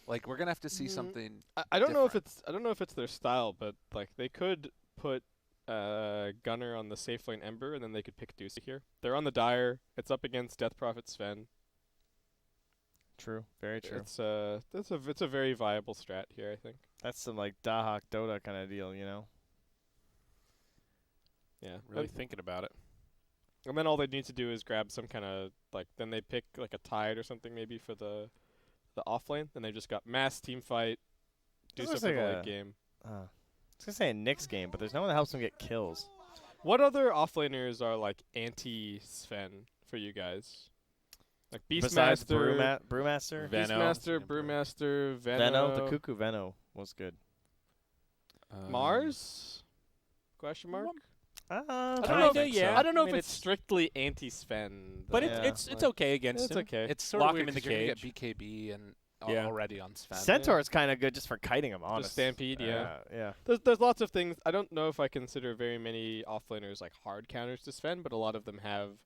Like we're gonna have to see something. I don't know if it's their style, but like they could put Gunner on the safe lane Ember, and then they could pick Deuce here. They're on the Dire. It's up against Death Prophet Sven. True, very true. It's a very viable strat here, I think. That's some like Dahak Dota kind of deal, you know. Yeah, Really thinking about it. and then all they need to do is grab some kind of like. Then they pick like a Tide or something maybe for the off lane. Then they just got mass team fight. Do That looks something like for a- late game. I was gonna say a Nyx game, but there's no one that helps them get kills. What other offlaners are like anti-Sven for you guys? Like Besides Beastmaster, Brewmaster, Veno. Beastmaster, Brewmaster, Veno, the Cuckoo Veno was good. Mars? Question mark. I I don't don't know. think If, so. I don't know I mean, if it's strictly anti-Sven. But though. Yeah. it's okay against It's him. okay. It's sort Lock of him weird in the 'cause you're gonna cage. get BKB and Yeah. already on Sven. Centaur's kind of good just for kiting him, honestly. Just Stampede, yeah. Yeah. There's lots of things. I don't know if I consider very many offlaners like hard counters to Sven, but a lot of them have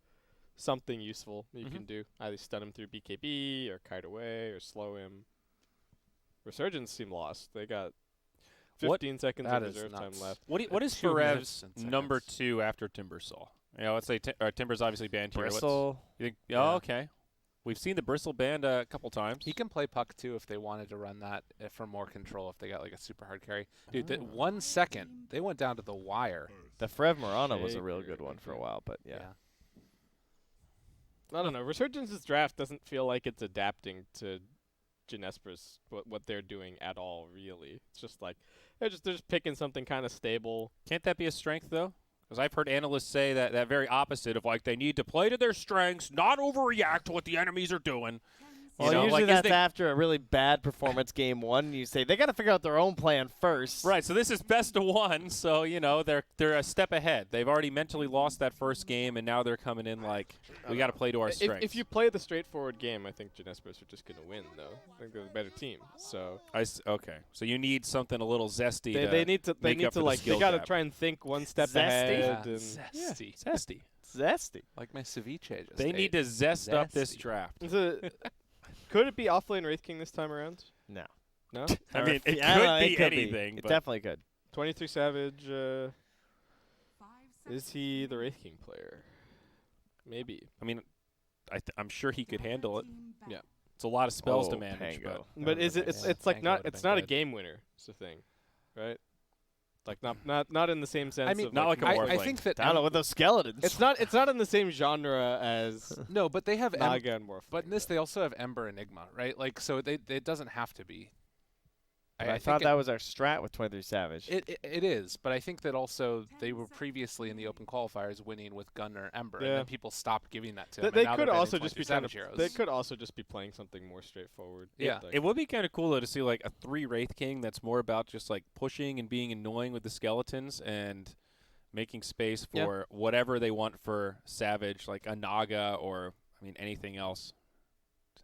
something useful you can do. Either stun him through BKB or kite away or slow him. Resurgence seem lost. They got 15 seconds That of is reserve time nuts. left. What is 2 minutes Ferev's and number seconds. 2 after Timbersaw? You know, let's say Timber's obviously banned here. Bristle. You think? Yeah. Oh, okay. We've seen the Bristle banned a couple times. He can play puck too if they wanted to run that for more control. If they got like a super hard carry, dude. That 1 second they went down to the wire. The Frev Morana was a real good one for a while, but yeah. I don't know. Resurgence's draft doesn't feel like it's adapting to Jinesbrus, what they're doing at all, really. It's just like they're just picking something kind of stable. Can't that be a strength though? Because I've heard analysts say that very opposite of like they need to play to their strengths, not overreact to what the enemies are doing. Well, You know, usually like, is that's they- after a really bad performance game one. You say they got to figure out their own plan first. Right, so this is best of 1, so you know they're a step ahead. They've already mentally lost that first game, and now they're coming in like we got to play to our strengths. If you play the straightforward game, I think Jinesbrus are just going to win, though. I think they're the better team. So Okay, so you need something a little zesty. they need to make up for the like skill they got to gap. try and think one step Zesty? ahead. Yeah, And zesty. Zesty. Zesty. Like my ceviche just They ate. need to zest up this Zesty. draft. Could it be offlane Wraith King this time around? No. No. I mean, it I don't know, could it be anything. It but definitely could. 23 Savage. Is he the Wraith King player? Maybe. I mean, I'm sure he could handle it. Yeah. It's a lot of spells to Oh, manage, Pango. But is it? Yeah, It's like Pango not. would've It's been not a good. game winner. It's the thing, right? Like not in the same sense. I mean, of not like a I Warframe. think that I don't know with those skeletons. It's not. It's not in the same genre as no, but they have Naga and Morph. but in this they also have Ember Enigma, right? Like so it doesn't have to be. I think thought that was our strat with 23 Savage. It is, but I think that also they were previously in the open qualifiers winning with Gunner Ember, and Yeah. then people stopped giving that to them. They and now could they're banning also just be 23 kind of. Savage heroes. They could also just be playing something more straightforward. Yeah. Like, It would be kind of cool though to see like a 3 Wraith King that's more about just like pushing and being annoying with the skeletons and making space for whatever they want for Savage, like a Naga or I mean anything else.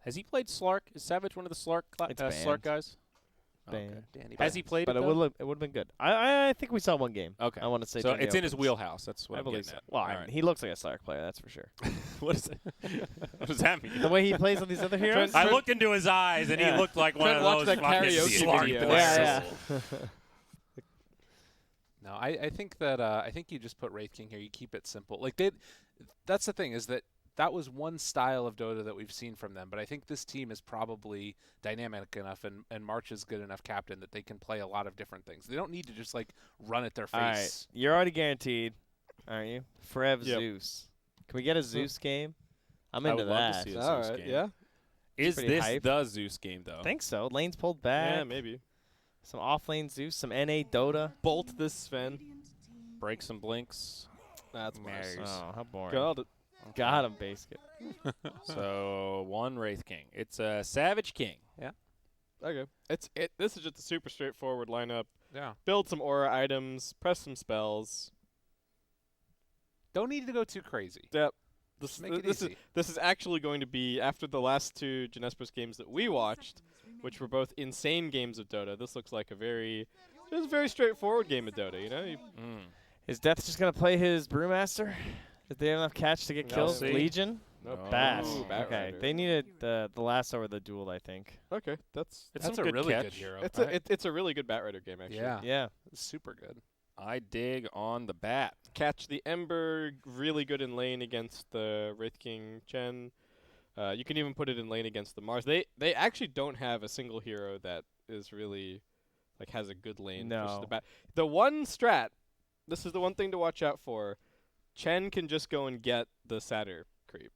Has he played Slark? Is Savage one of the Slark It's Slark banned. guys? Banned. Danny Has he Bans. played but it? it though? would have been good. I think we saw one game. Okay. I want to say So during the it's in his opens. wheelhouse. That's what I I'm believe getting so. at. Well, All I mean, right. he looks like a Slark player, that's for sure. What is it? What does that mean? The way he plays with these other heroes. I looked into his eyes and Yeah. he looked like one Trent of watched those that fucking karaoke Slark video. players. Yeah, No, I think that I think you just put Wraith King here. You keep it simple. Like that's the thing is that was one style of Dota that we've seen from them. But I think this team is probably dynamic enough and March is good enough captain that they can play a lot of different things. They don't need to just like run at their All right, face. you're already guaranteed, aren't you? Frev Yep. Zeus. Can we get a Zeus game? I'm I into would love to that. see a all Zeus right. game. Yeah. Is pretty this hype. the Zeus game though? I think so. Lane's pulled back. Yeah. Maybe. Some off-lane Zeus. Some NA Dota. Bolt this Sven. Break some blinks. That's Mars. Mars. Oh, how boring. Got it. Got him, Basskip. So 1 Wraith King. It's a Savage King. Okay. This is just a super straightforward lineup. Yeah. Build some aura items. Press some spells. Don't need to go too crazy. Yep. Just make it This easy. is actually going to be after the last 2 Jinesbrus games that we watched, which were both insane games of Dota. This looks like a very straightforward game of Dota. You know. Mm. Is Death just going to play his Brewmaster? Did they have enough catch to get No. kills? See. Legion? Nope. Bat. Ooh, Bat Okay. Rider. They needed the last over the duel, I think. Okay, that's It's That's some a good really catch. good hero. it's a really good Bat Rider game actually. Yeah. Yeah. It's super good. I dig on the bat. Catch the Ember, really good in lane against the Wraith King Chen. You can even put it in lane against the Mars. They actually don't have a single hero that is really like has a good lane. versus No. The bat. The one strat. This is the one thing to watch out for. Chen can just go and get the Satyr creep.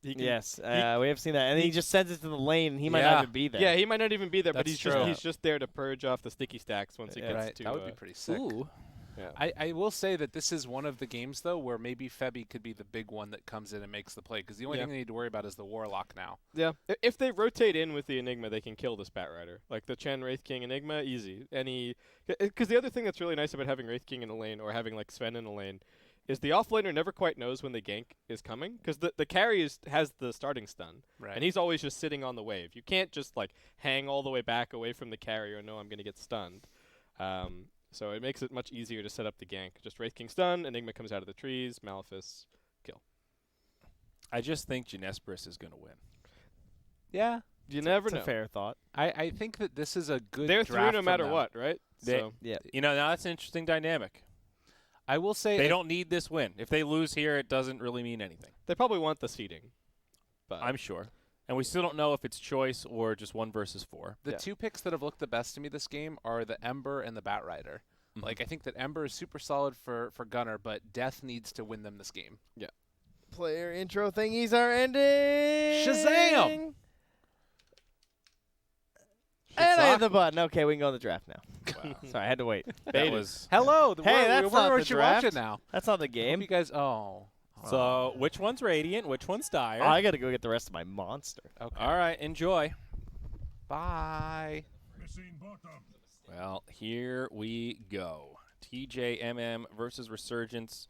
He can, Yes. We have seen that, and he just sends it to the lane, and he might Yeah. not even be there. Yeah, he might not even be there, but That's he's true. just there to purge off the sticky stacks once he Yeah. gets Right. to. That would be pretty sick. Ooh. Yeah. I will say that this is one of the games, though, where maybe Febby could be the big one that comes in and makes the play, because the only Yeah. thing they need to worry about is the Warlock now. Yeah, if they rotate in with the Enigma, they can kill this Bat Rider. Like the Chen Wraith King Enigma, easy. Because the other thing that's really nice about having Wraith King in a lane or having like Sven in a lane is the offlaner never quite knows when the gank is coming, because the carry has the starting stun, Right. and he's always just sitting on the wave. You can't just like hang all the way back away from the carry or no, I'm going to get stunned. So it makes it much easier to set up the gank. Just Wraith King stun, Enigma comes out of the trees, Malefice, kill. I just think Jinesbrus is going to win. Yeah. You never It's know. a fair thought. I think that this is a good They're draft through no from matter them. what, right? They- So Yeah. You know, now that's an interesting dynamic. I will say They don't need this win. If they lose here, it doesn't really mean anything. they probably want the seeding. But I'm sure. And we still don't know if it's choice or just 1 versus 4. the Yeah. two picks that have looked the best to me this game are the Ember and the Bat Rider. Mhm. Like, I think that Ember is super solid for Gunner, but Death needs to win them this game. Player intro thingies are ending. Shazam! And I hit the button. Okay, we can go on the draft now. Wow. Sorry, I had to wait. That was Hello. Hey, that's not where the you draft. watching now? That's not the Hope game. you guys. Oh. So, which one's Radiant? Which one's Dire? Oh, I got to go get the rest of my monster. Okay. All right, enjoy. Bye. Well, here we go. TJMM versus Resurgence.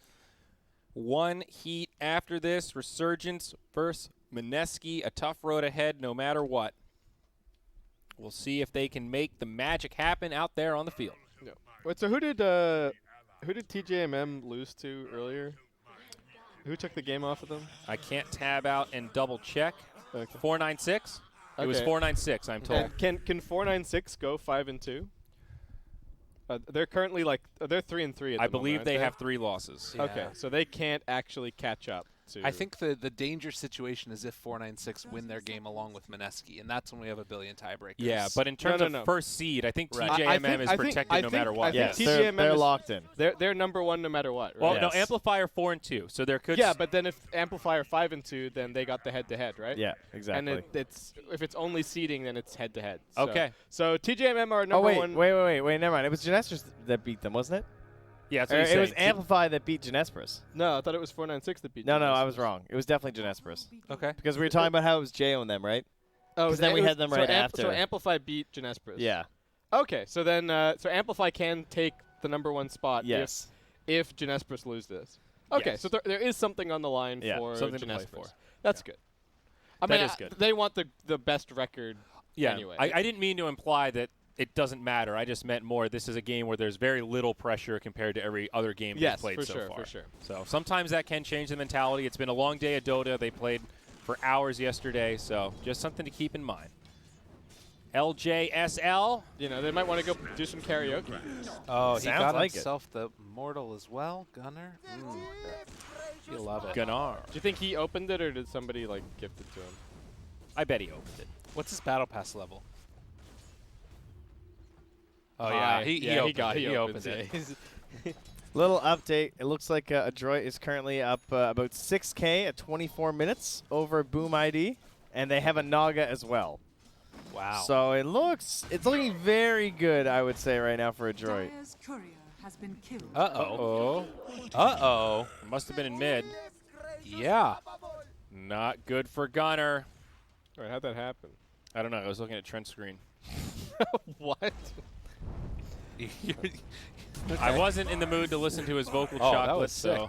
1 heat after this. Resurgence versus Mineski. A tough road ahead no matter what. We'll see if they can make the magic happen out there on the field. No. Wait, so who did TJMM lose to earlier? Who took the game off of them? I can't tab out and double check. Okay. 496? It was Okay. 496, I'm told. And can 496 go 5-2? They're currently they're 3-3 at the I believe moment, they aren't have 3 losses. Yeah. Okay, so they can't actually catch up to. I think the danger situation is if 496 win their game along with Mineski, and that's when we have a billion tiebreakers. Yeah, but in terms no. of first seed, I think Right. TJMM is protected no matter what. I think Yes, TGMM they're is- locked in. they're number 1 no matter what. Right? Well, no, Yes. Amplifier 4 and 2, so there could. Yeah, but then if Amplifier 5-2, then they got the head-to-head, right? Yeah, exactly. And it's if it's only seeding, then it's head-to-head. Okay. So TJMM are Oh, number wait, 1. wait, never mind. It was Jinesbrus that beat them, wasn't it? Yeah, that's Or what he's it was saying. Amplify that beat Jinesbrus. No, I thought it was 496 that beat. No, I Jinesbrus. was wrong. It was definitely Jinesbrus. Okay. Because we were talking about how it was J-O and them, right? Oh, 'Cause then we it was- had them so right after. So Amplify beat Jinesbrus. Yeah. Okay, so then so Amplify can take the number 1 spot. Yes. If Jinesbrus lose this. Okay, Yes. so there is something on the line Yeah, for something to play Jinesbrus. for. That's good. I That mean, is good. They want the best record. Yeah, Anyway. I didn't mean to imply that it doesn't matter. I just meant more this is a game where there's very little pressure compared to every other game Yes, they've played for so sure, far. for sure. So sometimes that can change the mentality. It's been a long day of Dota. They played for hours yesterday, so just something to keep in mind. LJSL. You know, they might want to go do some karaoke. Oh, he Sounds got like it. himself the mortal as well, Gunner. You'll love it. Gunnar. Do you think he opened it or did somebody like gift it to him? I bet he opened it. What's his battle pass level? Oh High. he opened it. Little update. It looks like Adroit is currently up about 6K at 24 minutes over Boom ID, and they have a Naga as well. Wow. So it's looking very good, I would say, right now for Adroit. Dire's courier has been killed. Uh-oh. Uh-oh. Must have been in mid. Yeah. Not good for Gunnar. All right, how'd that happen? I don't know. I was looking at Trent's screen. What? I wasn't in the mood to listen to his vocal Oh, that chocolate, was so.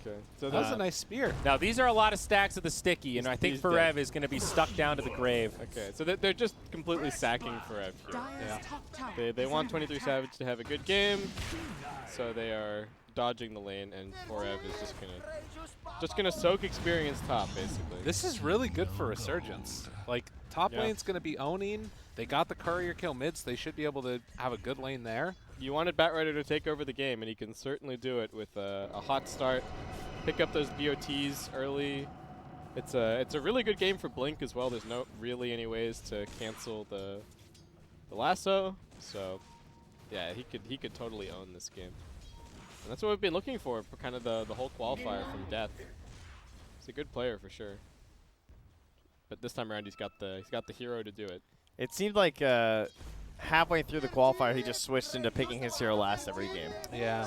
Okay. So That was this a nice spear. Now, these are a lot of stacks of the sticky, and I think He's Forev dead. is going to be stuck down to the grave. Okay, so they're just completely sacking Forev here. Dire's Yeah. top tower They is want under 23 attack. Savage to have a good game, so they are dodging the lane, and Forev is just gonna soak experience top basically. This is really good for Resurgence. Like, top lane's going to be owning. They got the courier kill mids. They should be able to have a good lane there. You wanted Batrider to take over the game, and he can certainly do it with a hot start. Pick up those BOTs early. It's a really good game for Blink as well. There's no really any ways to cancel the lasso, so yeah, he could totally own this game. And that's what we've been looking for kind of the whole qualifier from Death. He's a good player for sure. But this time around, he's got the hero to do it. It seemed like halfway through the qualifier, he just switched into picking his hero last every game. Yeah.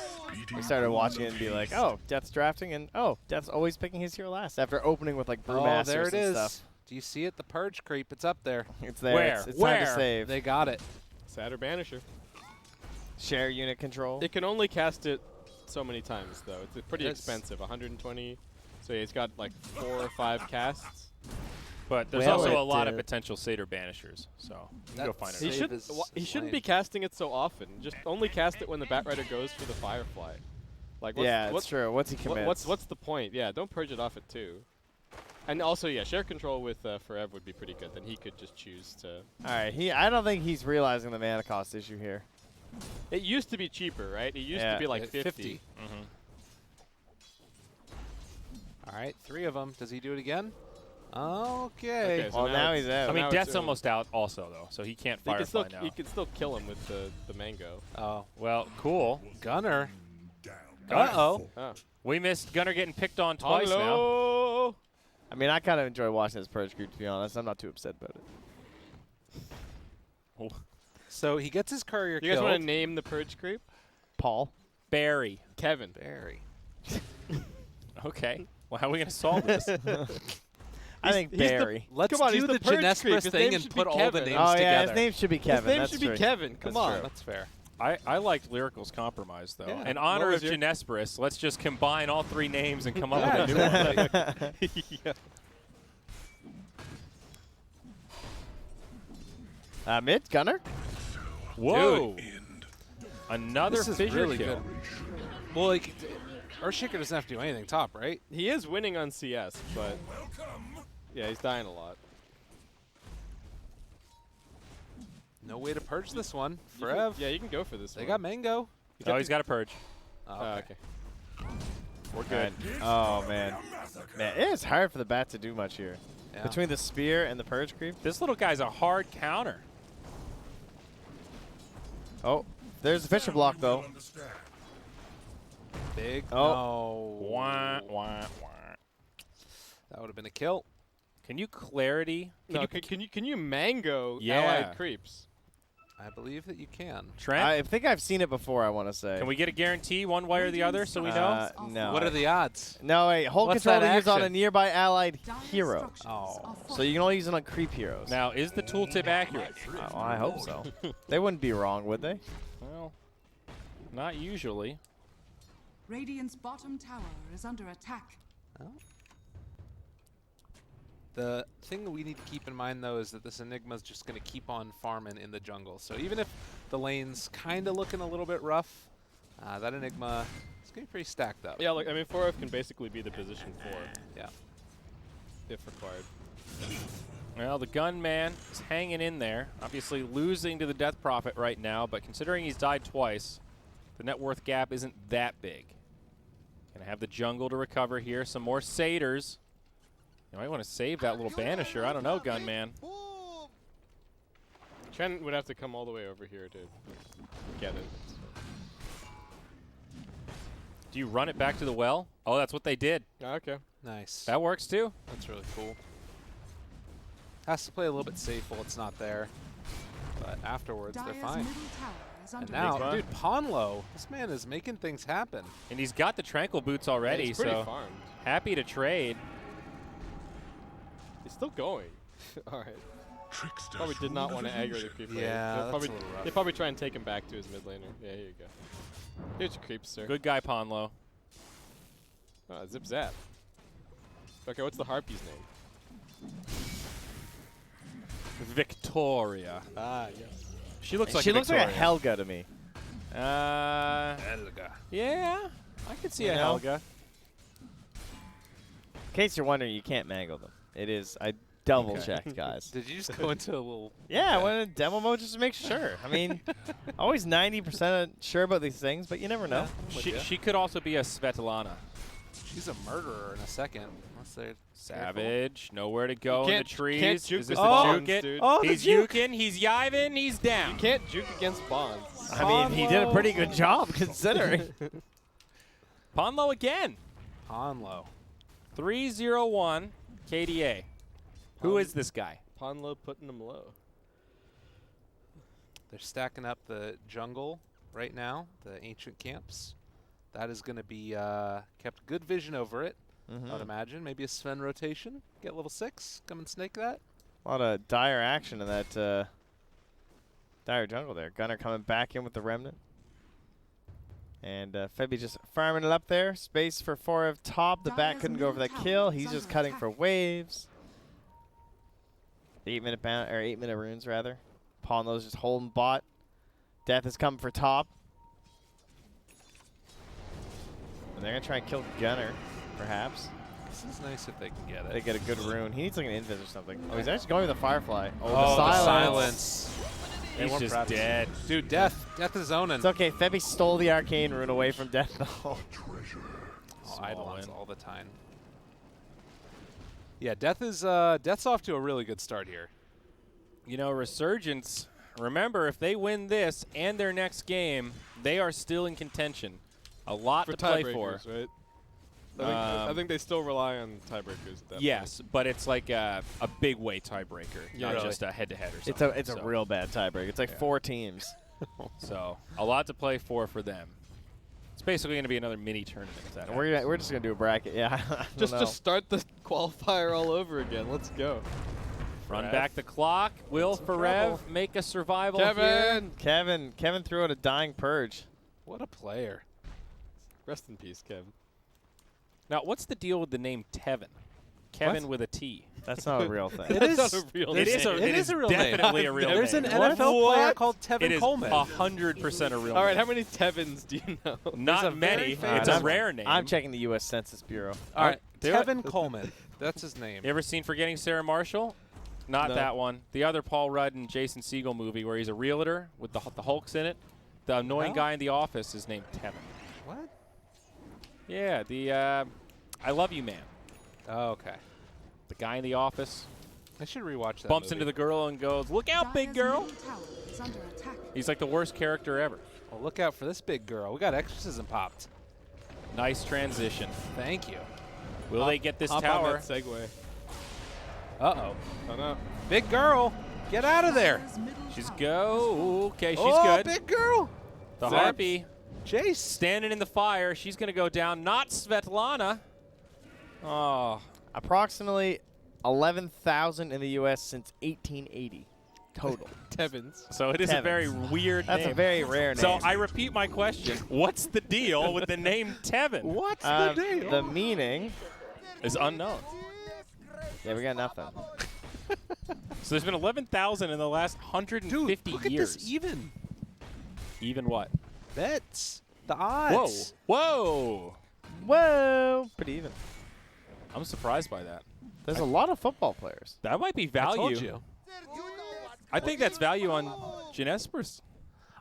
We started watching it and be like, oh, Death's drafting, and oh, Death's always picking his hero last after opening with like Brewmasters there it and is. stuff. Do you see it? The Purge creep. It's up there. It's there. Where? It's time to Where? save. They got it. Satyr Banisher. Share unit control. It can only cast it so many times, though. It's pretty Yes. expensive, 120. So he's got like 4 or 5 casts. But there's Well, also a it, lot of potential Satyr Banishers, so you can go find That's- it. He Save should is he shouldn't lame. be casting it so often. Just only cast it when the Batrider goes for the Firefly. Like Yeah, it's true. Once he commits. what's the point? Yeah, don't purge it off at 2. And also, yeah, share control with Forev would be pretty good. Then he could just choose to. All right, I don't think he's realizing the mana cost issue here. It used to be cheaper, right? It used to be like 50. Mm-hmm. All right, 3 of them. Does he do it again? Okay. Okay, so Well, now it's- he's out. I mean, now it's Death's early. almost out also, though, so he can't He Firefly now. can still kill him with the mango. Oh, Well, cool. Gunner. Uh-oh. Oh. We missed Gunner getting picked on twice now. Hello. I mean, I kind of enjoy watching this Purge group, to be honest. I'm not too upset about it. So he gets his courier You guys killed. want to name the purge creep? Paul. Barry. Kevin. Barry. Okay. Well, how are we going to solve this? I think he's the- Barry. Let's Come on, do he's the the Purge creep. Jinesbrus His thing name and should put be all the Kevin. names Oh, together. yeah, his name should be Kevin. His name That's should be true. Kevin. Come That's on. true. That's fair. I liked Lyrical's compromise, though. Yeah. In honor What of was your- Jinesbrus, let's just combine all 3 names and come up Yeah, with a new one. Yeah. Mid, Gunner. Whoa. Another This is fissure really kill. good. Well, like, Earthshaker doesn't have to do anything top, right? He is winning on CS, but yeah, he's dying a lot. No way to purge this one. You can- Forev. yeah, you can go for this They one. got Mango. Oh, he's got a purge. Oh, Oh, okay. okay. We're good. Oh, man. Man, it is hard for the bat to do much here. Yeah. Between the spear and the Purge creep. This little guy's a hard counter. Oh, there's the Fisher block, though. Big. Oh. No. Wah, wah, wah. That would have been a kill. Can you clarity? No, can you mango Yeah. allied creeps? I believe that you can. Trent? I think I've seen it before, I want to say. Can we get a guarantee one way or the other so we know? No. What are the odds? No, wait. Hold What's control that to use on a action? nearby allied Dire hero. structures Oh. are So you can only use it on creep heroes. Now, is the tooltip accurate? Oh, I hope so. They wouldn't be wrong, would they? Well, not usually. Radiant's bottom tower is under attack. The thing that we need to keep in mind, though, is that this Enigma's just going to keep on farming in the jungle. So even if the lane's kind of looking a little bit rough, that Enigma is going to be pretty stacked up. Yeah, like I mean, 4F can basically be the position 4 Yeah. if required. Well, the gunman is hanging in there. Obviously losing to the Death Prophet right now, but considering he's died twice, the net worth gap isn't that big. Gonna have the jungle to recover here. Some more satyrs. You might want to save that little banisher. I don't know, gunman. Trent would have to come all the way over here to get it. Do you run it back to the well? Oh, that's what they did. Okay. Nice. That works too. That's really cool. Has to play a little bit safe while it's not there. But afterwards, they're Dire's fine. middle tower is And under now, attack. dude, Ponlo, this man is making things happen. And he's got the tranquil boots already, He's pretty so farmed. happy to trade. He's still going. All right. Probably did not want to aggro the creep lane. Yeah, They'll that's probably, a little rough. They'll probably try and take him back to his mid laner. Yeah, here you go. Here's your creeps, sir. Good guy, Ponlo. Zip zap. Okay, what's the harpy's name? Victoria. Ah, yes. She looks like she a looks like a Victoria. Helga to me. Yeah, I could see You a know? Helga. In case you're wondering, you can't mangle them. It is. I double checked, guys. Did you just go into a little? Yeah, I went in demo mode just to make sure. I mean, always 90% sure about these things, but you never know. She could also be a Svetlana. She's a murderer in a second. Unless they're Savage, nowhere to go in the Can't trees. juke Is this with the the juke Bonds, it? dude. Oh, He's juking, he's yiving, he's down. You can't juke against Bonds. I mean, he did a pretty good job considering. Ponlo again. Ponlo. 3-0-1 KDA. Who is this guy? Ponlo putting him low. They're stacking up the jungle right now, the ancient camps. That is going to be kept good vision over it, I would imagine. Maybe a Sven rotation. Get level 6. Come and snake that. A lot of dire action in that dire jungle there. Gunner coming back in with the remnant. And Febby just farming it up there. Space for Forev top. The bat couldn't go over that kill. He's just cutting for waves. 8-minute bound or 8-minute runes rather. Ponlo's just holding bot. Death is coming for top. And they're gonna try and kill Gunner, perhaps. This is nice if they can get it. They get a good rune. He needs like an invis or something. Oh, he's actually going with the Firefly. Oh, Oh, the the silence. silence. He's just dead. Dude, Death. Death is owning. It's okay. Febby stole the arcane rune away from Death though. Eidolons all the time. Yeah, Death is Death's off to a really good start here. You know, Resurgence, remember, if they win this and their next game, they are still in contention. A lot For to play for. tiebreakers, right? I think they still rely on tiebreakers at that Yes, but it's like a big way tiebreaker, Yeah, not really. just a head-to-head or something. It's a So- real bad tiebreak. It's like 4 teams. So, a lot to play for them. It's basically going to be another mini tournament. If that And we're just gonna do a bracket. Yeah. I don't know. Just start the qualifier all over again. Let's go. Run Forev. back the clock. Will Some Forev trouble. make a survival here? Kevin! Kevin threw out a dying purge. What a player. Rest in peace, Kevin. Now, what's the deal with the name Tevin? Kevin with a T. That's not a real thing. That's not a real It name. is a, It is a real name. definitely a real There's name. an NFL player called It Tevin is Coleman. 100% a real All right, name. how many Tevins do you know? Not There's a very many. famous It's a one. rare name. I'm checking the U.S. Census Bureau. All right, do it. Tevin Coleman. That's his name. You ever seen Forgetting Sarah Marshall? Not No. that one. The other Paul Rudd and Jason Segel movie where he's a realtor with the Hulks in it. The annoying Oh. guy in the office is named Tevin. What? Yeah, the I Love You Man. Oh, okay. The guy in the office I should rewatch that. bumps into the girl and goes, "Look out, big girl." He's like the worst character ever. Well, look out for this big girl. We got exorcism popped. Nice transition. Thank you. Will they get this Hop on tower? that segue. Uh-oh. Oh, no. Big girl. Get out of there. She's go. Okay, she's oh, good. big girl. The Zaps. Harpy Jace. standing in the fire. She's going to go down. Not Svetlana. Oh, Approximately 11,000 in the U.S. since 1880 total. Tevins. so it is a Tevins. very weird That's name. a very rare name. So I repeat my question. What's the deal with the name Tevin? What's the deal? The meaning. Is unknown. Yeah, we got nothing. So there's been 11,000 in the last 150 Dude, look at years. this even. Even what? Bets. The Whoa. odds. Whoa. Whoa, pretty even. I'm surprised by that. There's a lot of football players. That might be I value. told you. I think that's value on Jinesbrus.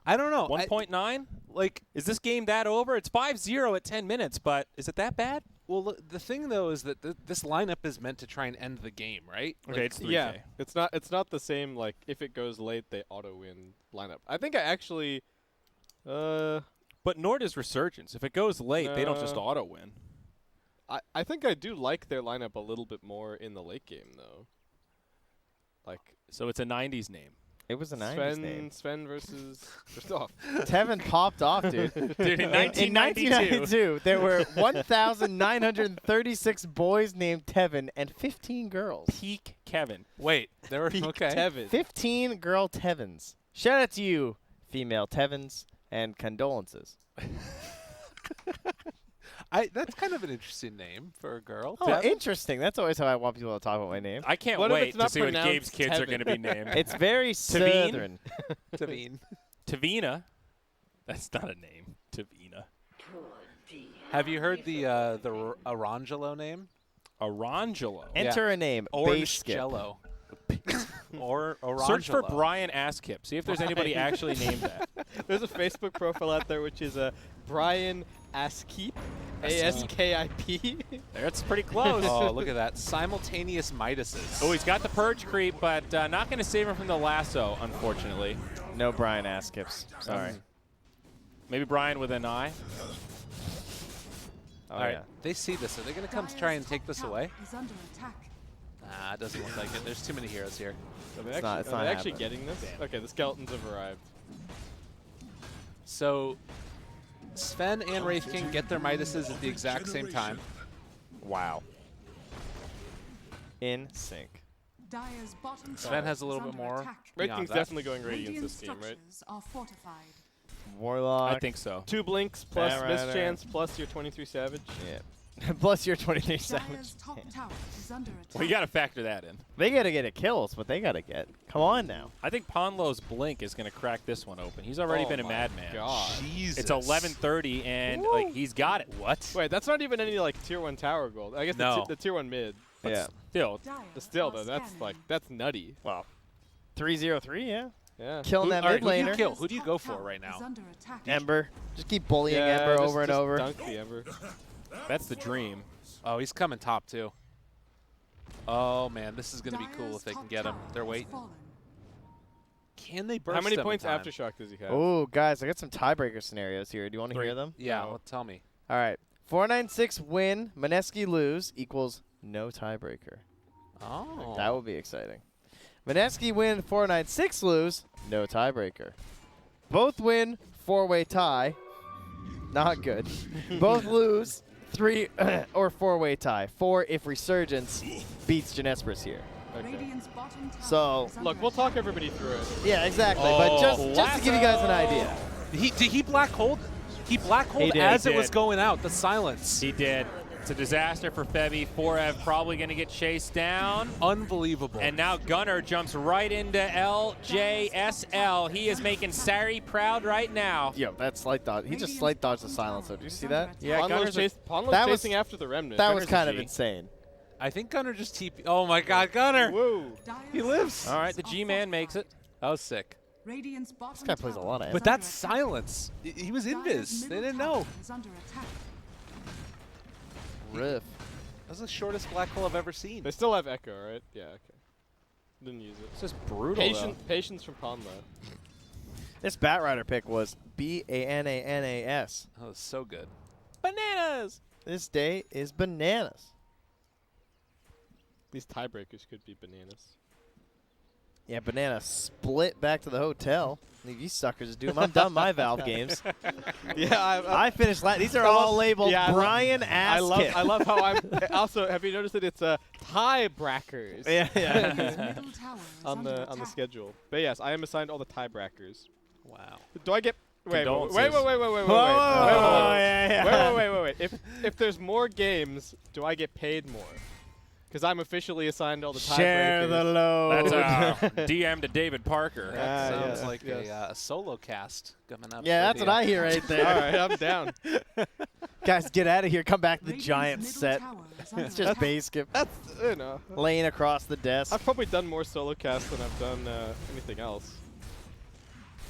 I don't know. 1.9? Like, Is this game that over? It's 5-0 at 10 minutes, but is it that bad? well, the thing though is that this lineup is meant to try and end the game, right? Okay, it's 3K. Yeah, it's not the same, like, if it goes late, they auto-win lineup. I think I actually, But nor does Resurgence. If it goes late, they don't just No. auto-win. I think I do like their lineup a little bit more in the late game, though. Like, So it's a 90s name. It was a 90s name. Sven versus Christoph. Tevin popped off, dude. Dude, In in 1992. 1992, there were 1,936 boys named Tevin and 15 girls. Peak Kevin. Wait, there were Peak okay. Tevin. 15 girl Tevins. Shout out to you, female Tevins, and condolences. That's kind of an interesting name for a girl. Oh, Tevin. interesting. That's always how I want people to talk about my name. I can't What if wait it's to not see what Gabe's pronounced kids are Tevin? going to be named. It's very Tevin? southern. Tevin. Tavina. That's not a name. Tavina. Have you heard the Orangelo name? Arangelo. Enter a name. Orange Basskip. Jello. Or Orangelo. Search for Brian Asskip. See if there's anybody actually named that. There's a Facebook profile out there which is Brian Asskip, A-S-K-I-P. That's pretty close. Oh, look at that. Simultaneous Midases. Oh, he's got the purge creep, but not going to save him from the lasso, unfortunately. No Brian Asskips. Sorry. Maybe Brian with an eye. Oh, All right, yeah. they see this. Are they going to come try and take this away? Is under attack. Nah, it doesn't look like it. There's too many heroes here. Are they It's not- it's are not they actually happening. getting this? Okay, the skeletons have arrived. So Sven and Wraith King get their Midases at the exact same time. Wow. In sync. Dire's bottom Sven tower has a is little bit under more. attack. Red Beyond King's that. definitely going Radiance Radiant this game, right? structures are fortified. Warlock. I think so. 2 blinks plus Batrider. mischance plus your 23 Savage. Yeah. Plus your 23 Dire's Savage. top tower is under attack. Well, you got to factor that in. They got to get a kill. It's what they got to get. Come on now. I think Ponlo's blink is going to crack this one open. He's already Oh been a my madman. God. Jesus. It's 11:30, and like he's got it. What? Wait, that's not even any like tier 1 tower gold. I guess No. the tier 1 mid. Yeah. Still, Dire But still are though, that's scanning. like that's nutty. Well, 303, yeah. Yeah. Killing that all mid right, who do you laner. kill? Who do you Top go for tower right now? is under attack. Ember. Just keep bullying Yeah, Ember just- over and just over. Dunk the Ember. that's the dream. Oh, he's coming top too. Oh man, this is going to be cool Dire's if they can top get him. tower They're has waiting. fallen. Can they burst How many him in points time? Aftershock does he have? Oh, guys, I got some tiebreaker scenarios here. Do you want to 3. hear them? Yeah, No. well, tell me. All right. 496 win, Mineski lose equals no tiebreaker. Oh. That will be exciting. Mineski win, 496 lose, no tiebreaker. Both win, 4-way tie. Not good. Both lose, 3 or 4-way tie. 4 if Resurgence beats Jinesbrus here. Okay. Radiant's bottom tower So, is under Look, we'll talk attack. everybody through it. Yeah, exactly. But just to give you guys an idea. Did he black hold? He black hold did. as He it was did. going out. The silence. He did. It's a disaster for Febby. 4Ev probably going to get chased down. Unbelievable. And now Gunnar jumps right into LJSL. He is making Sari proud right now. Yo, that slight dodge. He just slight dodged the silence. So, did you see that? Yeah, Gunnar's Ponlo's That was- chasing after the Remnant. That was Gunner's a kind of G. insane. I think Gunnar just TP. Oh my God, Gunnar! Whoa. He lives. All right, the G-Man makes it. That was sick. Radiant's bottom guy plays a tower lot of is But under that's attack. silence. He was Dire's invis. They middle didn't tower know. is under attack. Riff. That's the shortest black hole I've ever seen. They still have Echo, right? Yeah, okay. Didn't use it. It's just brutal, Patience from Ponlo. This Batrider pick was Bananas. That was so good. Bananas! This day is bananas. These tiebreakers could be bananas. Yeah, banana split back to the hotel. Leave you suckers to do them. I'm done my Valve games. Yeah, I finished last. These are all labeled yeah, I love- Brian Asskip. I love how I'm. Also, have you noticed that it's tiebreakers? Yeah, yeah. Dire's middle tower is on under the on the attack. schedule. But yes, I am assigned all the tiebreakers. Wow. Do I get? Wait, Condolences. wait. Whoa, yeah. Wait. If there's more games, do I get paid more? Because I'm officially assigned all the tiebreakers. Share the load. That's DM to David Parker. That Ah, sounds yeah. like Yes. a solo cast coming up. Yeah, for that's the, what I hear right there. All right, I'm down. Guys, get out of here. Come back to the Radiant's giant middle set. tower is under It's just attack. Basskip That's laying across the desk. I've probably done more solo casts than I've done anything else.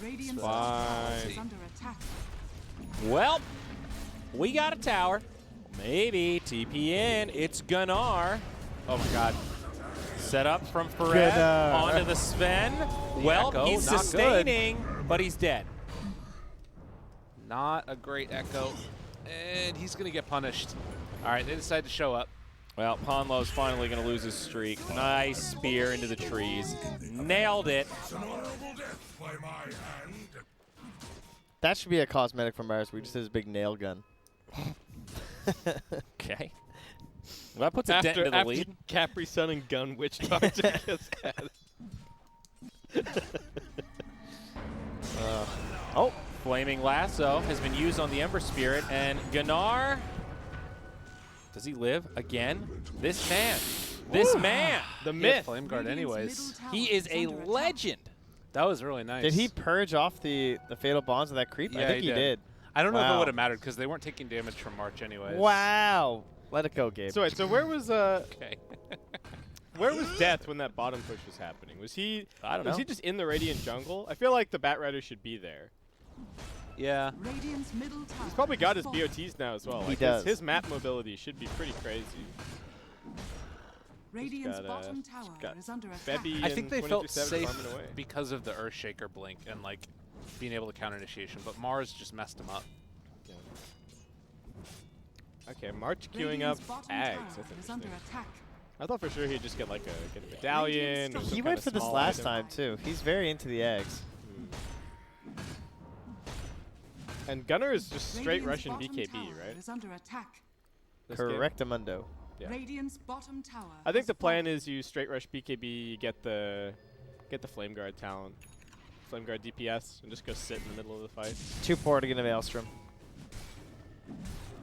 Radiant's Fine. top tower is under attack. Well, we got a tower. Maybe TP in. It's Gunnar. Oh my God. Set up from Fared Gunnar. onto the Sven. Well, Echo, he's not good. sustaining, but he's dead. Not a great echo. And he's going to get punished. All right, they decide to show up. Well, Ponlo's finally going to lose his streak. Nice spear into the trees. Nailed it. That should be a cosmetic from ours. We just his big nail gun. Okay. Well, that puts a dent into the After lead. Capri Sun and Gun Witch Doctor gets added. Oh, Flaming Lasso has been used on the Ember Spirit, and Gunnar, does he live again? This man. This man. The He had myth. Flame Guard Radiant's anyways. middle tower He is a under attack. legend. That was really nice. Did he purge off the fatal bonds of that creep? Yeah, I think he he did. did. I don't know if it Wow. would have mattered because they weren't taking damage from March anyways. Wow. Let it go, Gabe. So wait, so where was Okay. where was Death when that bottom push was happening? Was he? I don't Was know. he just in the Radiant jungle? I feel like the Batrider should be there. Yeah. Radiant's middle tower He's probably got his has fallen. BOTs now as well. He Like does. His map mobility should be pretty crazy. Radiant's got, bottom tower got is under attack. Febby I and think they 23 felt Savage safe farming away. because of the Earthshaker blink and like being able to counter initiation, but Mars just messed him up. Okay, March queuing Radiant's up bottom Ags. tower That's is under interesting. attack. I thought for sure he'd just get like get a medallion. Or some He kind went of for this small last item. time, too. He's very into the eggs. And Gunner is just straight Radiant's Russian bottom BKB, tower right? is under attack. This game? Correctamundo. Yeah. Radiant's bottom tower. I think has the plan fallen. is you straight rush BKB, get the Flame Guard talent, Flame Guard DPS, and just go sit in the middle of the fight. Too poor to get a Maelstrom.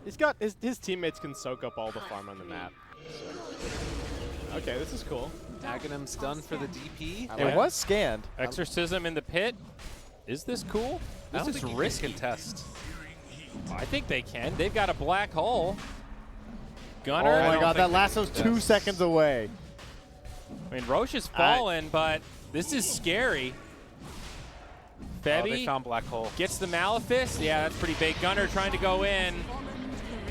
He's got his teammates can soak up all the farm on the map. So. Okay, this is cool. Aghanim's done for the DP. I It like was scanned. Exorcism in the pit. Is this cool? I This don't is think risky. you can contest. I think they can. They've got a black hole. Gunner. Oh I my don't god, that think- lasso's 2 seconds away. I mean, Roche is fallen, but this is scary. Oh, they Febby found black hole. gets the Malefice. Yeah, that's pretty big. Gunner trying to go in.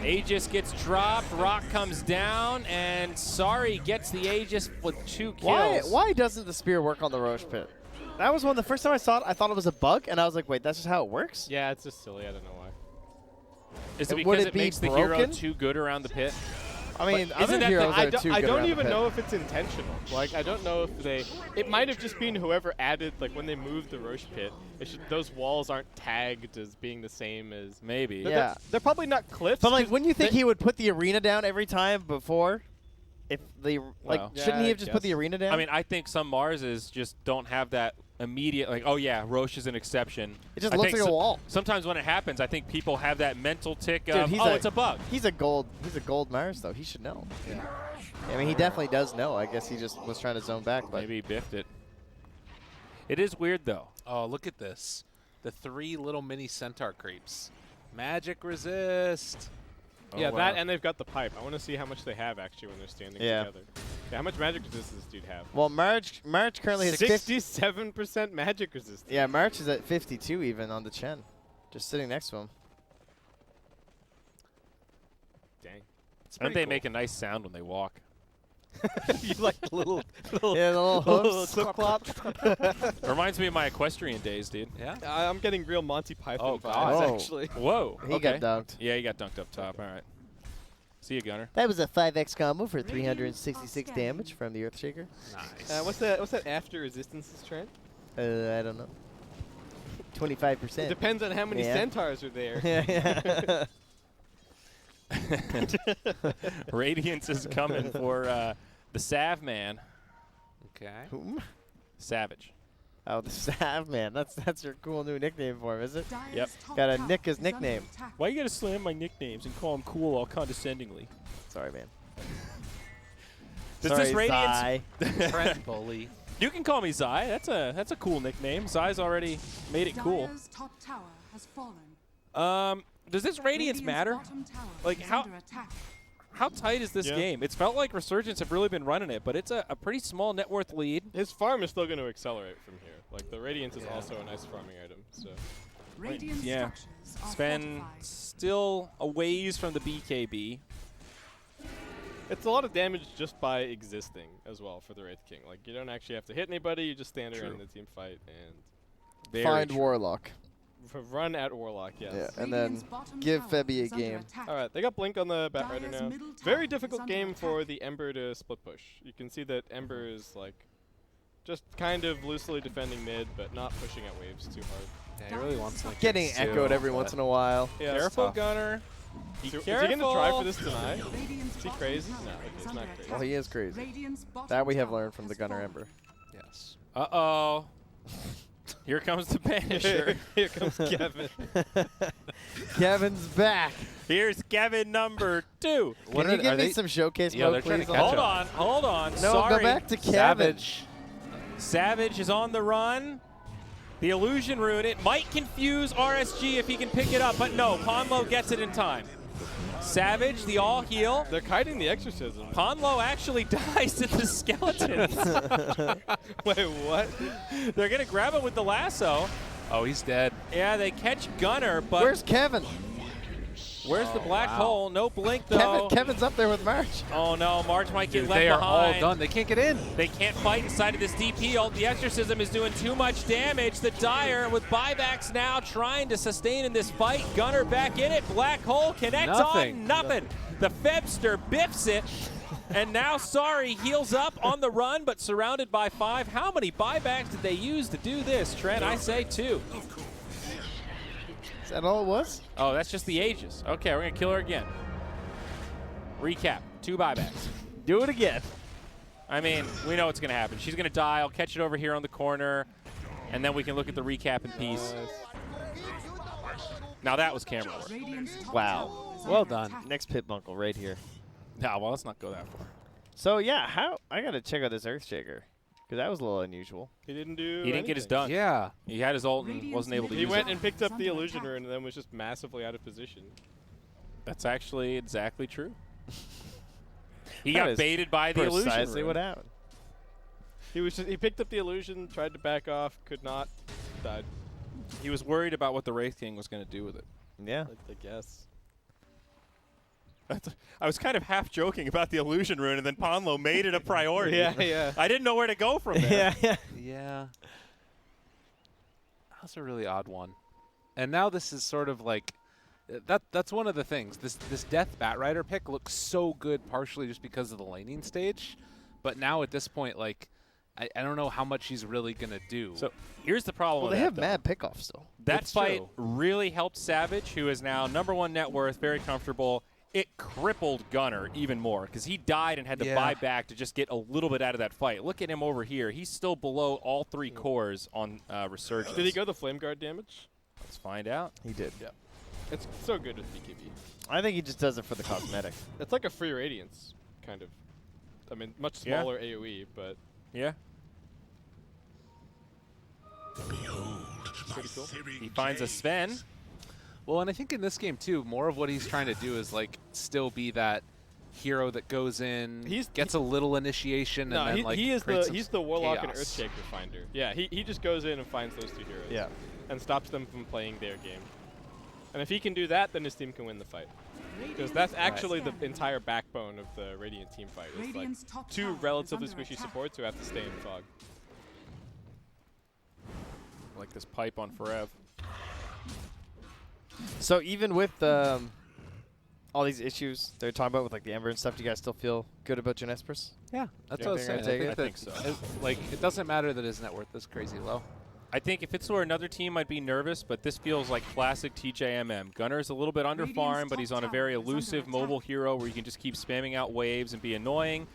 Aegis gets dropped. Rock comes down, and Sorry gets the Aegis with 2 kills. Why doesn't the spear work on the Roche pit? That was the first time I saw it, I thought it was a bug, and I was like, wait, that's just how it works? Yeah, it's just silly. I don't know why. Is it Would because it it be makes the hero broken? too good around the pit? I mean, But other isn't that the- heroes I are too don't good around the even pit. know if it's intentional. Like, I don't know if they. It might have just been whoever added, like, when they moved the Roche pit. Those walls aren't tagged as being the same as. Maybe. Yeah. They're probably not cliffs. But, like, 'cause wouldn't you think they- he would put the arena down every time before? If they, like, Well. shouldn't Yeah, he I have just put the guess. arena down? I mean, I think some Marses just don't have that immediate, like, oh yeah, Roche is an exception. it just I looks think like a wall. Sometimes when it happens, I think people have that mental tick Dude, of, he's oh, it's a bug. He's a gold Mars, though. He should know. Yeah. I mean, he definitely does know. I guess he just was trying to zone back, but Maybe he biffed it. It is weird, though. Oh, look at this. The 3 little mini centaur creeps. Magic resist. Oh, Yeah, wow. that and they've got the pipe. I want to see how much they have actually when they're standing Yeah. together. Yeah, how much magic resistance does this dude have? well, March currently has 50. 67% magic resistance. Yeah, March is at 52 even on the Chen, just sitting next to him. Dang. It's And pretty they cool. make a nice sound when they walk. You like the little Yeah, the little hooves. clip clop. Reminds me of my equestrian days, dude. Yeah. I'm getting real Monty Python Oh, vibes God. Oh. actually. Whoa. He okay. got dunked. Yeah, he got dunked up top. All right. See you, Gunner. That was a 5x combo for 366 damage from the Earthshaker. Nice. What's that after resistances, Trent? I don't know. 25%. It depends on how many Yeah. centaurs are there. yeah. Radiance is coming for the Sav man. Okay. Whom? Savage. Oh, the Sav man. That's your cool new nickname for him, is it? Dire's Yep. top Gotta tower nick his is under nickname. attack. Why you gotta slam my nicknames and call them cool all condescendingly? Sorry, man. Does Sorry, this Radiance? Zai. Trent bully. You can call me Zai. That's a cool nickname. Zai's already made it cool. Dire's top tower has fallen. Does this Radiance matter? Bottom tower Like, is how- under attack. How tight is this Yeah. game? It's felt like Resurgence have really been running it, but it's a pretty small net worth lead. His farm is still going to accelerate from here. Like the Radiance is also a nice farming item. So Radiant yeah. structures are Sven fortified. still a ways from the BKB. it's a lot of damage just by existing as well for the Wraith King. Like you don't actually have to hit anybody. You just stand around True. in the team fight and Very Find true. Warlock. run at Warlock. Yes. Yeah, and Radiant's then bottom give tower Febby a is under game. attack. All right, they got Blink on the Batrider Dire's now. middle tower Very is difficult under game for attack. the Ember to split push. You can see that Ember is like just kind of loosely defending mid, but not pushing at waves too hard. Yeah, he really wants to Getting echoed every once in a while. Yeah, it's Careful, tough. Gunner. Be Is he careful. going to try for this tonight? Radiant's Is he bottom crazy? tower No, is okay, he's under not crazy. Well, attack. he is crazy. Radiant's bottom That we have tower learned from the has Gunner fallen. Ember. Yes. Uh-oh. Here comes the Banisher. Here comes Kevin. Kevin's back. Here's Kevin number 2. Can you give me some showcase Yeah, they're mode, trying please? to catch Hold up. on. No, Sorry. go back to Kevin. Savage. Savage is on the run. The illusion rune, it might confuse RSG if he can pick it up, but no, Ponlo gets it in time. Savage, the all heal. They're kiting the exorcism. Ponlo actually dies to the skeletons. Wait, what? They're going to grab him with the lasso. Oh, he's dead. Yeah, they catch Gunner, but Where's Kevin? where's the black hole? No blink, though. Kevin's up there with March. Oh, no, March might get Dude, left they are behind. all done. They can't get in. They can't fight inside of this DP ult. The exorcism is doing too much damage. The Dire with buybacks now trying to sustain in this fight. Gunner back in it. Black hole connects on nothing. The Febster biffs it. And now Sorry heals up on the run, but surrounded by 5. How many buybacks did they use to do this, Trent? I say 2. Is that all it was? Oh, that's just the Aegis. Okay, we're going to kill her again. Recap. 2 buybacks. Do it again. I mean, we know what's going to happen. She's going to die. I'll catch it over here on the corner, and then we can look at the recap in peace. Now that was camera work. Wow. Well done. Next pit bunkle right here. No, well, let's not go that far. So yeah, I gotta check out this Earthshaker because that was a little unusual. He didn't do He didn't get his anything. done. Yeah. He had his ult and wasn't able to He use went it. and picked up the illusion rune and then was just massively out of position. That's actually exactly true. He That got is baited by the illusion Precisely rune. what happened. He picked up the illusion, tried to back off, could not, died. He was worried about what the Wraith King was going to do with it. Yeah. I guess. I was kind of half joking about the illusion rune, and then Ponlo made it a priority. Yeah. I didn't know where to go from there. yeah. Yeah. That's a really odd one. And now this is sort of like that's one of the things. This Death Batrider pick looks so good partially just because of the laning stage, but now at this point, like I don't know how much he's really gonna do. So here's the problem Well, with they that, have though. mad pickoff still. That It's fight true. really helped Savage, who is now #1 net worth, very comfortable. It crippled Gunner even more because he died and had to Yeah. buy back to just get a little bit out of that fight. Look at him over here. He's still below all 3 cores on Resurgence. Did he go the flame guard damage? Let's find out. He did. Yeah. It's so good with BKB. I think he just does it for the cosmetic. It's like a free radiance, kind of. I mean, much Yeah. smaller AoE, but Yeah. pretty cool. He finds a Sven. Well, and I think in this game too, more of what he's trying to do is like still be that hero that goes in, gets a little initiation, No, and then like he is creates the some warlock and chaos. Earthshaker finder. Yeah, he just goes in and finds those 2 heroes. Yeah. And stops them from playing their game. And if he can do that, then his team can win the fight. Because that's actually the entire backbone of the Radiant team fight. It's like Radiant's top 2 tower is relatively under squishy attack. supports who have to stay in fog. Like this pipe on Forev. So even with all these issues they're talking about with like the Ember and stuff, do you guys still feel good about Jinesbrus? Yeah, that's Yeah, what I was they're saying. gonna I take think, it? that like it doesn't matter that his net worth is crazy low. I think if it's were another team, I'd be nervous, but this feels like classic TJMM. Gunner's a little bit under farm, but he's on a very elusive mobile hero where you can just keep spamming out waves and be annoying.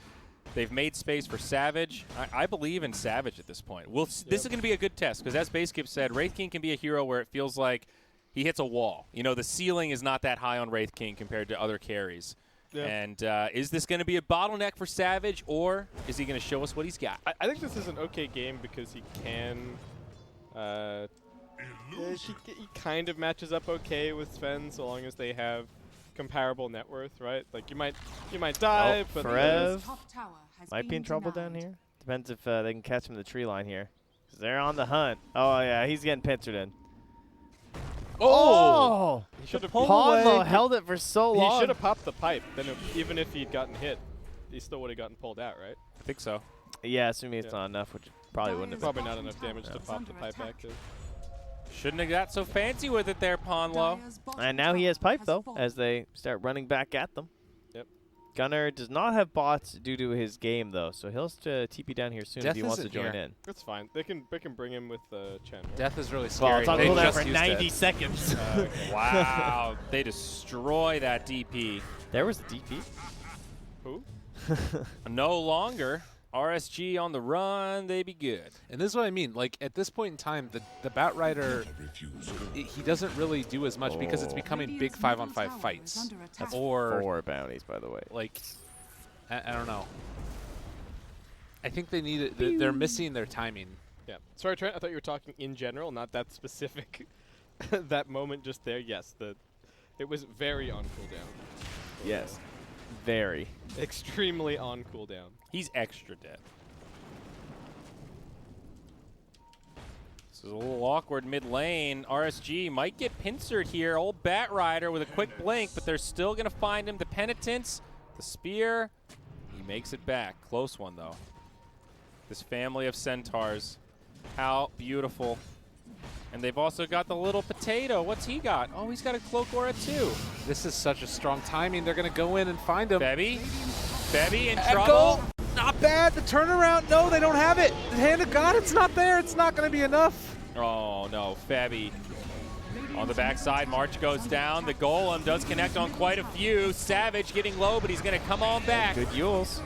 They've made space for Savage. I believe in Savage at this point. This is going to be a good test because, as Basskip said, Wraith King can be a hero where it feels like he hits a wall. You know, the ceiling is not that high on Wraith King compared to other carries. Yeah. And is this going to be a bottleneck for Savage, or is he going to show us what he's got? I think this is an okay game because he can. He kind of matches up okay with Sven so long as they have comparable net worth, right? Like you might die, but Forev Top tower has might be been in trouble down denied. here. Depends if they can catch him in the tree line here. 'Cause they're on the hunt. Oh yeah, he's getting pincered in. Oh! he should have Ponlo held it for so long. He should have popped the pipe. Then even if he'd gotten hit, he still would have gotten pulled out, right? I think so. Yeah, assuming it's Yeah. not enough, which probably wouldn't have been. Probably not enough damage to pop the pipe active. Shouldn't have got so fancy with it there, Ponlo. Dire's bottom And now he tower has pipe though, fallen. as they start running back at them. Yep. Gunner does not have bots due to his game though, so he'll TP down here soon Death if he wants to isn't join here. in. That's fine. They can bring him with Chen. Right? Death is really Well, scary. it's on They cooldown just for used 90 it. seconds. Wow. They destroy that DP. There was the DP. Who? No longer. RSG on the run. They be good. And this is what I mean. Like at this point in time, the Batrider, he doesn't really do as much because it's becoming big Radiant's 5-on-5 middle tower is fights. under attack. Or 4 bounties, by the way. like, I don't know. I think they need it. They're missing their timing Yeah. Sorry, Trent. I thought you were talking in general, not that specific. That moment just there. Yes, it was very on cooldown. Yes. Very. Extremely on cooldown. He's extra dead. This is a little awkward mid lane. RSG might get pincered here. Old Bat Rider with a quick blink, but they're still going to find him. The Penitence, the Spear. He makes it back. Close one, though. This family of centaurs. How beautiful. And they've also got the little potato. What's he got? Oh, he's got a Cloak Aura, too. This is such a strong timing. They're going to go in and find him. Bebby in Echo. trouble. Not bad. The turnaround. No, they don't have it. The hand of God, it's not there. It's not going to be enough. Oh, no. Febby on the backside. March goes down. The Golem does connect on quite a few. Savage getting low, but he's going to come on back. Good Yules.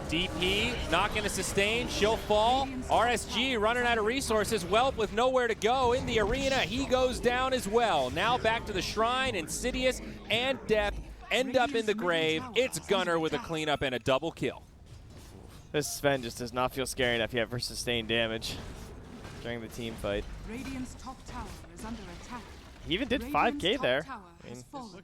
DP not going to sustain. She'll fall. RSG running out of resources. Whelp with nowhere to go in the arena. He goes down as well. Now back to the shrine. Insidious and Death end up in the grave. It's Gunner with a cleanup and a double kill. This Sven just does not feel scary enough yet for sustained damage during the team fight. Radiant's top tower is under attack. He even did Radiant's 5k top there. tower has fallen.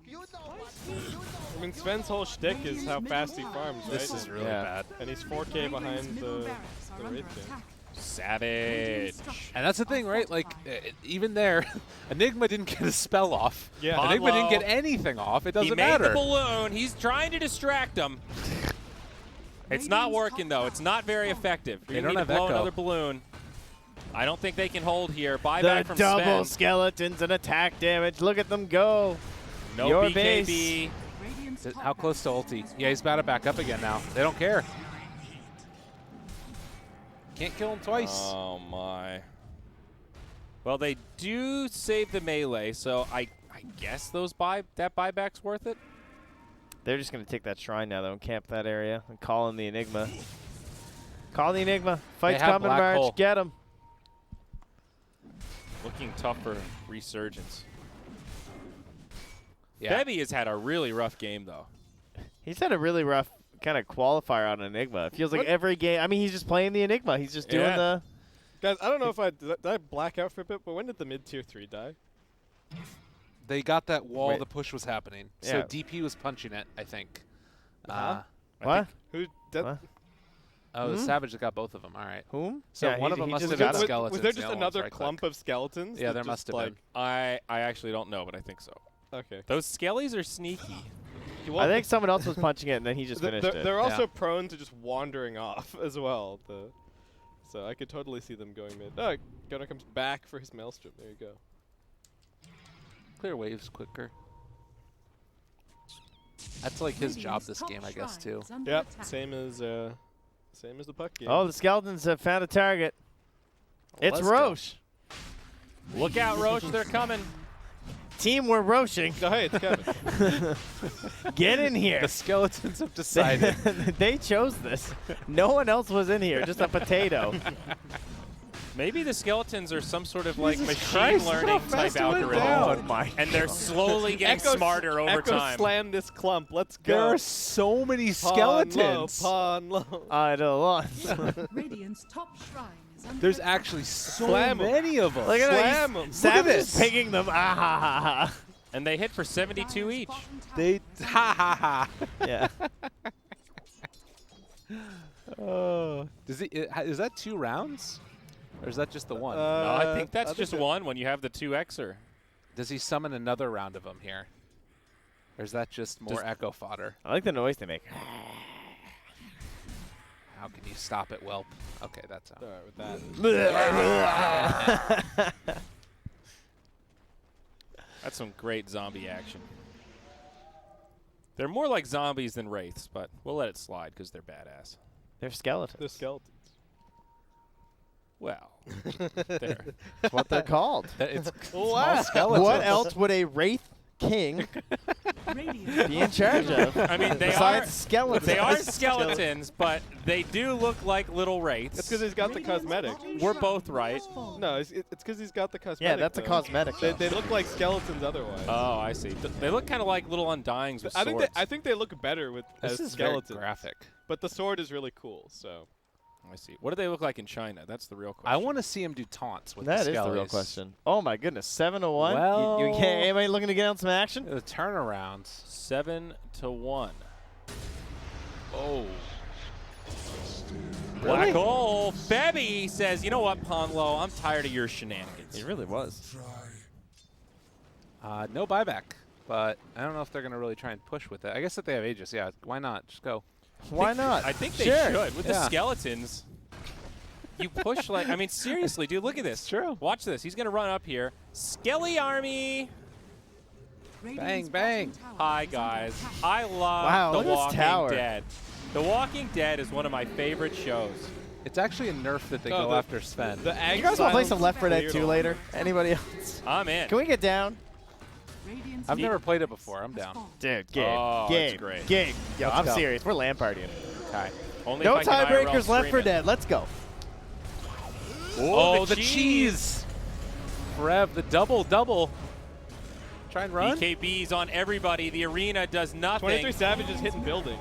I mean, Sven's whole shtick is how fast he farms, right? This is really Yeah. bad. And he's 4K behind Radiant's middle the barracks are under Wraith King. attack. Savage. And that's the thing, right? Like, even there, Enigma didn't get a spell off. Yeah. Enigma didn't Low. get anything off. It He doesn't made matter. the balloon. He's trying to distract him. It's not working, though. It's not very effective. They You're don't going to have blow Echo. another balloon. I don't think they can hold here. The Buyback from double Sven. skeletons and attack damage. Look at them go. No Your BKB. base. Radiant's top How close to ulti? Yeah, he's about to back up again now. They don't care. Can't kill him twice. Oh, my. Well, they do save the melee, so I guess that buyback's worth it. They're just going to take that shrine now, though, and camp that area and call in the Enigma. Call the Enigma. Fight's have coming, Black March. Hole. Get him. Looking tough for Resurgence. Yeah. Bebby has had a really rough game, though. He's had a really rough kind of qualifier on Enigma. It feels like What? every game. I mean, he's just playing the Enigma. He's just doing Yeah. the. Guys, I don't know if did I black out for a bit, but when did the mid tier 3 die? They got that wall. Wait. The push was happening. So Yeah. DP was punching it, I think. Uh-huh. What? Who did? What? Oh, the Hmm? Savage that got both of them. All right. Whom? So Yeah, one he- of them he must just have got been him. Was skeletons. there the just other one's another right clump click. of skeletons? Yeah, that there just, must have like, been. I actually don't know, but I think so. Okay. Those skellies are sneaky. I think someone else was punching it, and then he just finished it. They're also Yeah. prone to just wandering off as well. So I could totally see them going mid. Oh, Gunnar comes back for his Maelstrom. There you go. Clear waves quicker. That's like his job Radiant's this top game, I guess, shrine too. is under Yep, attack. same as the puck game. Oh, the skeletons have found a target. It's Let's go. Roche. Look out, Roche. They're coming. Team, we're roaching. Oh, hey, it's Kevin. Get in here. The skeletons have decided. They chose this. No one else was in here. Just a potato. Maybe the skeletons are some sort of like Jesus machine Christ, look how learning fast type it went algorithm. down. Oh my. And they're slowly getting smarter over Echo time. slam this clump. Let's There go. are so many Pawn skeletons. low, pawn low. I don't want. Radiant's top shrine is under There's attack. actually so Slam 'em. many of them. Look at Slam that. 'em. Savage is this. picking them. Ah ha ha ha. And they hit for 72 Dire's each. bottom tower They is under ha ha Yeah. ha. Oh, is that 2 rounds, or is that just the one? No, I think that's I think just that- one when you have the 2Xer. Does he summon another round of them here, or is that just more Does- echo fodder? I like the noise they make. How can you stop it, Whelp? Okay, that's out. All right, with that. That's some great zombie action. They're more like zombies than wraiths, but we'll let it slide because they're badass. They're skeletons. The skeletons. Well, there. That's what they're called. It's Wow. small skeletons. What else would a wraith king Radiant be in charge of? I mean, they are Besides skeletons. they are skeletons, but they do look like little wraiths. That's because he's got the Radiant's cosmetic. bottom We're shrine both right. has fallen. No, it's because he's got the cosmetic. Yeah, that's a though. cosmetic. They, though. they look like skeletons otherwise. Oh, I see. They look kind of like little undyings with I swords. think they look better with This as is very skeletons. graphic. But the sword is really cool. So I see. What do they look like in China? That's the real question. I want to see him do taunts with That the is the real Skellies. question. Oh my goodness, 7-1. Well- you can't. Anybody looking to get on some action? The turnarounds. 7-1. Oh. Black hole. Febby says, you know what, Ponlo, I'm tired of your shenanigans. He really was. No buyback, but I don't know if they're going to really try and push with it. I guess if they have Aegis, yeah, why not? Just go. Why not? I think they Sure. should. With the Yeah. skeletons, you push like, I mean, seriously, dude, look at this. It's true. Watch this. He's going to run up here. Skelly Army. Radiant's bang. bottom tower Hi, is under guys. attack. I love Wow, The look at this Walking tower. Dead. The Walking Dead is one of my favorite shows. It's actually a nerf that they No, go the- after Sven. The ag You guys want to play silence some Left 4 Dead cleared 2 all later? over. Anybody else? I'm in. Can we get down? Radiant's I've middle never played it before. I'm has down. fallen. Dude, game. Oh, game. it's great. Game. Yo, Let's I'm go. serious. We're LAN partying. Okay. Only No if I can IRL tiebreakers Left stream 4 it. Dead. Let's go. Oh, the cheese. Rev, the double. Try and run. BKB's on everybody. The arena does nothing. 23 Savage is hitting buildings.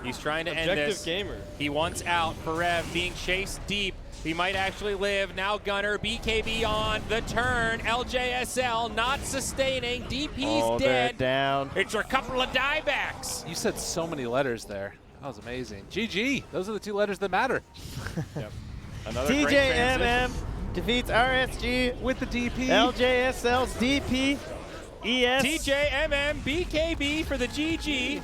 He's trying to end Objective this. gamer. He wants out. Farev being chased deep. He might actually live. Now Gunner, BKB on the turn. LJSL not sustaining. DP's Oh, they're dead. down. It's a couple of diebacks. You said so many letters there. That was amazing. GG. Those are the two letters that matter. Another great transition. TJMM defeats RSG With the DP. LJSL's DP ES. TJMM BKB for the GG.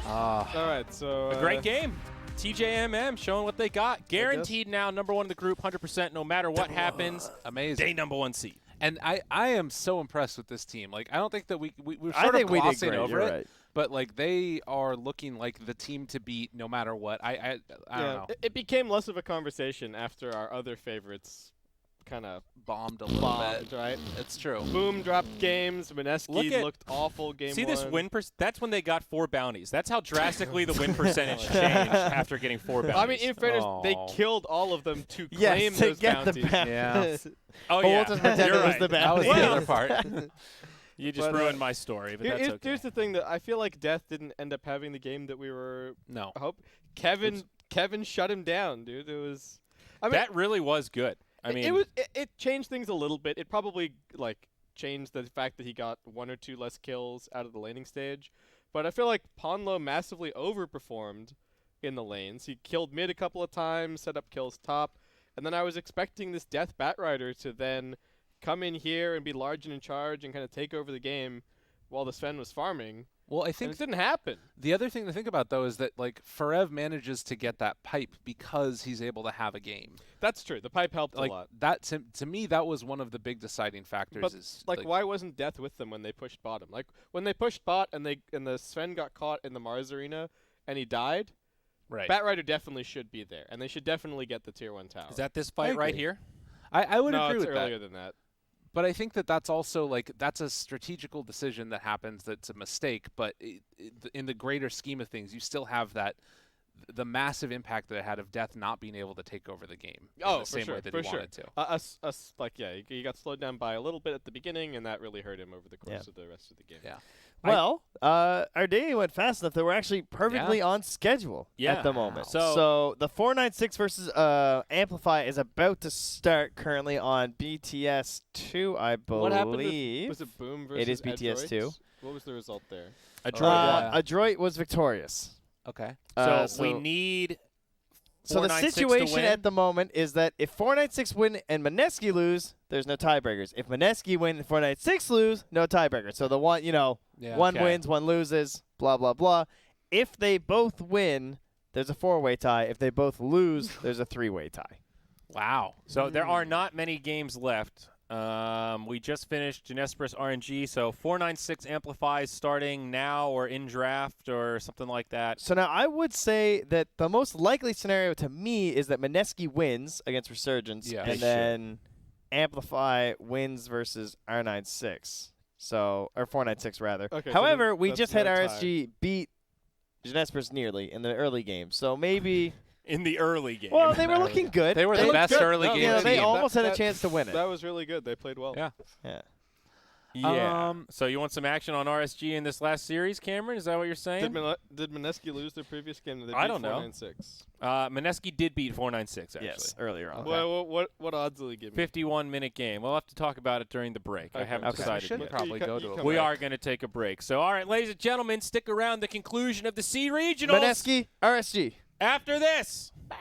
All right, so A great game. TJMM showing what they got. Guaranteed now number one in the group, 100% no matter what happens. Amazing. Day number one seed. And I am so impressed with this team. Like, I don't think that we're I sort think of we did glossing great. over You're it. right. But like they are looking like the team to beat no matter what. I don't know. It became less of a conversation after our other favorites kind of Bombed a little bombed, bit. right? It's true. Boom dropped games. Look Mineski at- looked awful game See this one. win that's when they got 4 bounties. That's how drastically the win percentage changed after getting 4 bounties. I mean, in fairness, they Aw. killed all of them to Yes, claim to those get the bounties. bounties. Yeah. oh But we'll yeah, just pretend you're it was right. the That was bounty. the other part. You just But, ruined my story, but that's okay. Here's the thing that I feel like Death didn't end up having the game that we were No. hope. Kevin shut him down, dude. It was. I mean, that really was good. I mean, it changed things a little bit. It probably like changed the fact that he got 1 or 2 less kills out of the laning stage, but I feel like Ponlo massively overperformed in the lanes. He killed mid a couple of times, set up kills top, and then I was expecting this Death Batrider to then come in here and be large and in charge and kind of take over the game while the Sven was farming. Well, I And think it didn't happen. the other thing to think about though is that like Farev manages to get that pipe because he's able to have a game. That's true. The pipe helped Like a lot. that to me that was one of the big deciding factors. But is like, why wasn't Death with them when they pushed bottom? Like when they pushed bot and the Sven got caught in the Mars arena and he died. right? Batrider definitely should be there, and they should definitely get the tier 1 tower. is that this fight right agree. here? I would no, agree it's with earlier that. than that. But I think that that's also like that's a strategical decision that happens. That's a mistake. But in the greater scheme of things, you still have the massive impact that it had of Death not being able to take over the game in Oh, the for same sure, way that for he sure. wanted to. Us, like, yeah, he got slowed down by a little bit at the beginning, and that really hurt him over the course Yeah. of the rest of the game. Yeah. Well, our day went fast enough that we're actually perfectly on schedule Yeah. at the moment. So- So the 496 versus Amplify is about to start currently on BTS 2, I believe. What happened? Was it Boom versus It is BTS 2. Adroit? What was the result there? A Oh, draw. yeah. Adroit was victorious. Okay. So we need. So the 496 to situation win. at the moment is that if 496 win and Mineski lose, there's no tiebreakers. If Mineski win and 496 lose, no tiebreakers. So the one, Yeah. one Okay. wins, one loses, blah, blah, blah. If they both win, there's a 4-way tie. If they both lose, there's a 3-way tie. Wow. So there are not many games left. We just finished Jinesbrus RNG, so 496 amplifies starting now or in draft or something like that. So now I would say that the most likely scenario to me is that Mineski wins against Resurgence, Yeah, and they should. then Amplify wins versus R96. So, or 496 rather. Okay, so However, then we that's just had no tie. RSG beat Jinesbrus nearly in the early game. So maybe, In the early game. well, they were looking good. They were the looked best good. early No, game You know, they team. almost had a That- chance to win it. That was really good. They played well. Yeah. Yeah. Yeah. So you want some action on RSG in this last series, Cameron? Is that what you're saying? Did Mineski lose their previous game? Did they I beat don't know. 496? Mineski did beat 496, actually. Yes, earlier on. Okay. What odds will he give me? 51-minute game. We'll have to talk about it during the break. I haven't We decided should yet. probably go to a We break. are going to take a break. So, all right, ladies and gentlemen, stick around. The conclusion of the C Regionals Mineski, RSG. after this. Bye.